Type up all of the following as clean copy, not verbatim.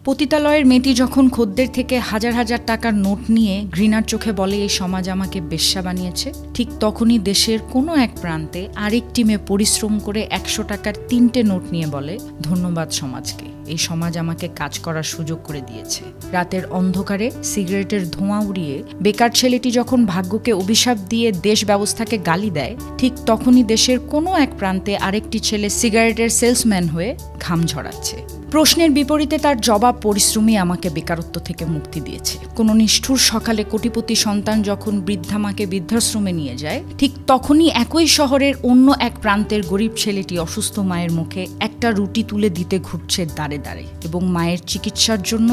পতিতালয়ের মেয়েটি যখন খদ্দের থেকে হাজার হাজার টাকার নোট নিয়ে ঘৃণার চোখে বলে এই সমাজ আমাকে বেশ্যা বানিয়েছে, ঠিক তখনই দেশের কোনো এক প্রান্তে আরেকটি মেয়ে পরিশ্রম করে 100 টাকার 3টে নোট নিয়ে বলে ধন্যবাদ সমাজকে, এই সমাজ আমাকে কাজ করার সুযোগ করে দিয়েছে। রাতের অন্ধকারে সিগারেটের ধোঁয়া উড়িয়ে বেকার ছেলেটি যখন ভাগ্যকে অভিশাপ দিয়ে দেশ ব্যবস্থাকে গালি দেয়, ঠিক তখনই দেশের কোনো এক প্রান্তে আরেকটি ছেলে সিগারেটের সেলসম্যান হয়ে ঘাম ঝরাচ্ছে। প্রশ্নের বিপরীতে তার জবাব পরিশ্রমী আমাকে বেকারত্ব থেকে মুক্তি দিয়েছে। কোনো নিষ্ঠুর সকালে কোটিপতি সন্তান যখন বৃদ্ধা মাকে বৃদ্ধাশ্রমে নিয়ে যায়, ঠিক তখনই একই শহরের অন্য এক প্রান্তের গরিব ছেলেটি অসুস্থ মায়ের মুখে একটা রুটি তুলে দিতে ঘুরছে দাঁড়ে দাঁড়ে এবং মায়ের চিকিৎসার জন্য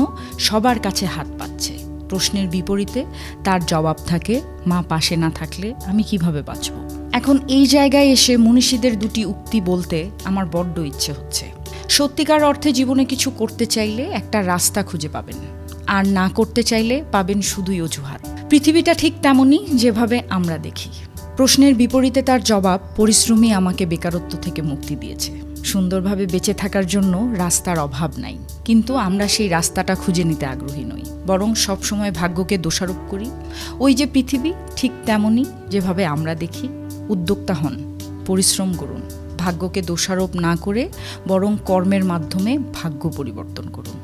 সবার কাছে হাত পাচ্ছে। প্রশ্নের বিপরীতে তার জবাব থাকে, মা পাশে না থাকলে আমি কিভাবে বাঁচব। এখন এই জায়গায় এসে মনীষীদের দুটি উক্তি বলতে আমার বড্ড ইচ্ছে হচ্ছে। সত্যিকার অর্থে জীবনে কিছু করতে চাইলে একটা রাস্তা খুঁজে পাবেন, আর না করতে চাইলে পাবেন শুধুই অজুহাত। পৃথিবীটা ঠিক তেমনই যেভাবে আমরা দেখি। প্রশ্নের বিপরীতে তার জবাব পরিশ্রমী আমাকে বেকারত্ব থেকে মুক্তি দিয়েছে। সুন্দরভাবে বেঁচে থাকার জন্য রাস্তার অভাব নাই, কিন্তু আমরা সেই রাস্তাটা খুঁজে নিতে আগ্রহী নই, বরং সবসময় ভাগ্যকে দোষারোপ করি। ওই যে পৃথিবী ঠিক তেমনই যেভাবে আমরা দেখি। উদ্যোক্তা হন, পরিশ্রম করুন, ভাগ্যকে দোষারোপ না করে বরং কর্মের মাধ্যমে ভাগ্য পরিবর্তন করুন।